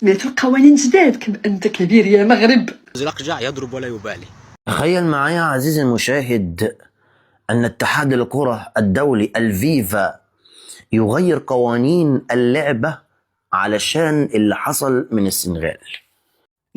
سمعتوا قوانين جداد أنت كبير يا مغرب. الأقجع يضرب ولا يبالي. تخيل معايا عزيزي المشاهد أن اتحاد الكرة الدولي الفيفا يغير قوانين اللعبة علشان اللي حصل من السنغال.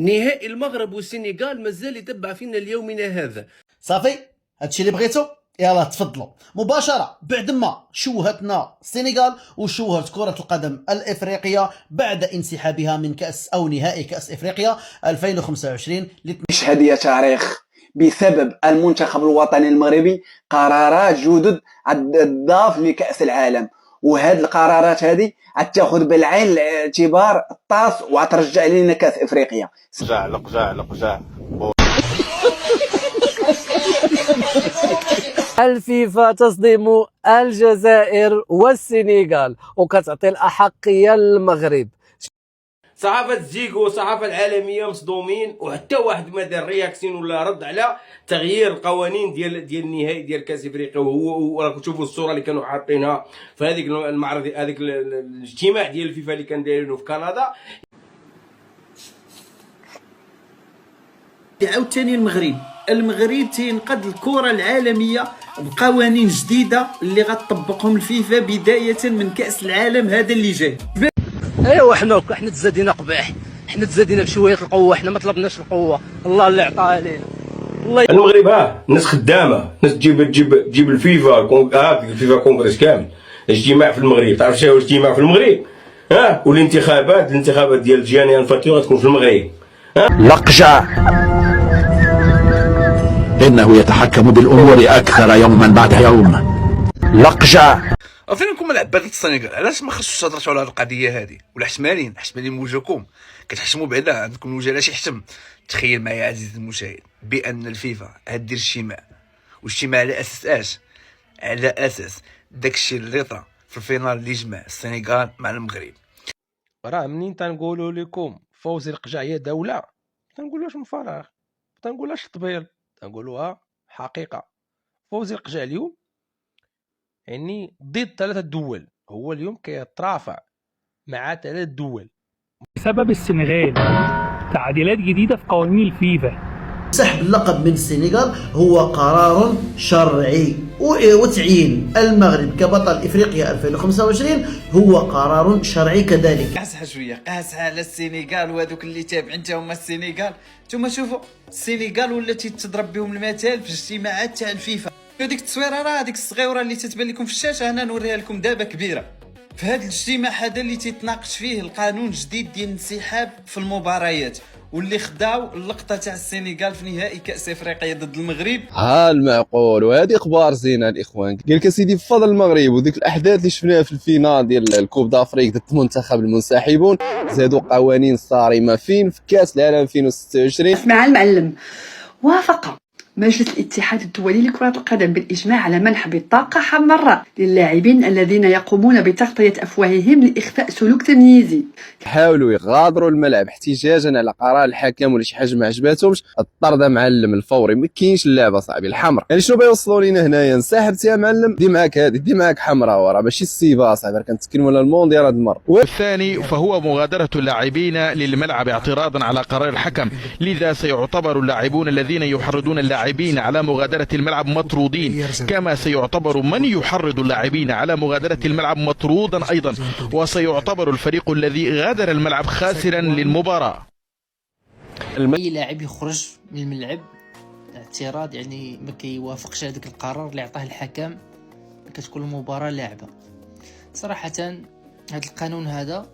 نهائي المغرب والسنغال مازال يتبع فينا ليومنا هذا. صافي هادشي اللي بغيتو، يلا تفضلوا مباشرة بعد ما شوهتنا السنغال وشوهت كرة القدم الإفريقية بعد انسحابها من كأس أو نهائي كأس إفريقيا 2025. يشهد يا تاريخ بسبب المنتخب الوطني المغربي قرارات جدد تضاف لكأس العالم، وهاد القرارات هذه تاخذ بالعين الاعتبار الطاس وترجع لنا كأس إفريقيا. لقجع الفيفا تصدم الجزائر والسنغال وكتعطي الأحقية للمغرب. صحافة زيكو والصحافة العالمية مصدومين، وحتى واحد ما دار رياكسيون ولا رد على تغيير القوانين ديال النهائي ديال كاس افريقيا. وراكم تشوفوا الصورة اللي كانوا حاطينها في هذيك المعرض، هذيك الاجتماع ديال الفيفا اللي كان دايرينه في كندا. عاوتاني المغرب تينقذ الكرة العالمية بقوانين جديدة اللي غتطبقهم الفيفا بداية من كأس العالم هذا اللي جاي. ايوا حنا تزادينا قباح، حنا تزادينا بشويه القوه، حنا ما طلبناش القوه، الله اللي عطاها لينا. الله المغرب ناس خدامه، ناس تجيب الفيفا كونغرس كامل اجتماع في المغرب. تعرف شنو هو الاجتماع في المغرب؟ والانتخابات ديال جياني انفانتينو غتكون في المغرب. لقجع إنه يتحكم بالأمور أكثر يوما بعد يوم. لقجع. فين لكم العباد السنغال؟ علاش ما خصوش تهضروا على هذه القضيه هذه؟ ولا حسمانين بوجهكم كتحشموا بعدا عندكم الوجه علاش يحشم؟ تخيل معايا عزيزي المشاهد بان الفيفا غدير اجتماع، واجتماع على اساس على اساس داكشي اللي طرا في الفينال اللي جمع السنغال مع المغرب. راه منين تنقولوا لكم فوزي القجع هي دوله، تنقولوش من فراغ، تنقولهاش طبيل، تنقولوها حقيقه. فوزي القجع اليوم يعني ضد 3 دول، هو اليوم كيترافع مع 3 دول بسبب السنغال. تعديلات جديدة في قوانين الفيفا. سحب اللقب من السنغال هو قرار شرعي، وتعيين المغرب كبطل افريقيا 2025 هو قرار شرعي كذلك. قاسها شويه، قاسها على السنغال وهذوك اللي تابعين تا هما السنغال. نتوما شوفوا السنغال ولات تضرب بهم المثال في اجتماعات تاع الفيفا. هذيك التصويره راه هذيك الصغيره اللي تتبان لكم في الشاشه، انا نوريها لكم دابا كبيره. في هذا الاجتماع هذا اللي تيتناقش فيه القانون الجديد ديال الانسحاب في المباريات، واللي خداو اللقطه تاع السنغال في نهائي كاس افريقيا ضد المغرب. ها المعقول. وهذه اخبار زينه الاخوان. قال لك سيدي بفضل المغرب وديك الاحداث اللي شفناها في الفينال ديال الكوب دافريك ضد منتخب المنسحبون، زادوا قوانين صارمه في كاس العالم 2026. مع المعلم وافق مجلس الاتحاد الدولي لكرة القدم بالإجماع على منح بطاقة حمراء للاعبين الذين يقومون بتغطية أفواههم لإخفاء سلوك تمييزي. حاولوا يغادروا الملعب احتجاجا على قرار الحكم ولا شي حاجه ما عجباتهمش، الطرد معلم الفوري، ما كاينش اللعبه صاحبي الحمراء. يعني شنو بيوصلوا لينا هنايا؟ انسحبت يا معلم، دي معاك هذه، دي معاك حمراء ورا، ماشي السيفا صاحبي، كنتكلموا على المونديال هذا المره. والثاني فهو مغادره اللاعبين للملعب اعتراضا على قرار الحكم، لذا سيعتبر اللاعبون الذين يحرضون اللاعبين على مغادرة الملعب مطرودين، كما سيعتبر من يحرض اللاعبين على مغادرة الملعب مطرودا أيضا، وسيعتبر الفريق الذي غادر الملعب خاسرا للمباراة. أي لاعب يخرج من الملعب اعتراض يعني ما كيوافقش هذاك القرار اللي عطاه الحكم، كتكون المباراة لاعبة. صراحة هذا القانون هذا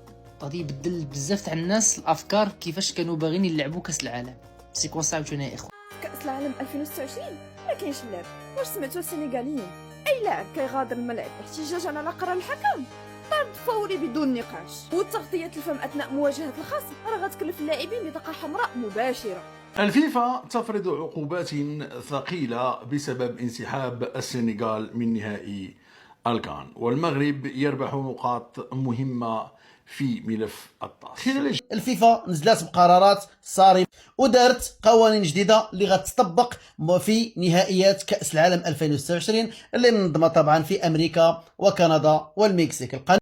غادي يبدل بزاف تاع الناس الأفكار كيفاش كانوا باغيين يلعبوا كأس العالم. سيكون صعب جونا يا إخوان. كأس العالم 2026 ما كاينش اللعب. واش سمعتوا السنغاليين؟ اي لاعب كيغادر الملعب احتجاجا على قرار الحكم طرد فوري بدون نقاش، وتغطية الفم اثناء مواجهة الخصم راه غتكلف اللاعبين بطاقة حمراء مباشرة. الفيفا تفرض عقوبات ثقيلة بسبب انسحاب السنغال من نهائي الكان، والمغرب يربح نقاط مهمة في ملف الطاس. الفيفا نزلات بقرارات صارمة ودارت قوانين جديدة اللي غتطبق في نهائيات كأس العالم 2026 اللي منظمة طبعا في أمريكا وكندا والمكسيك.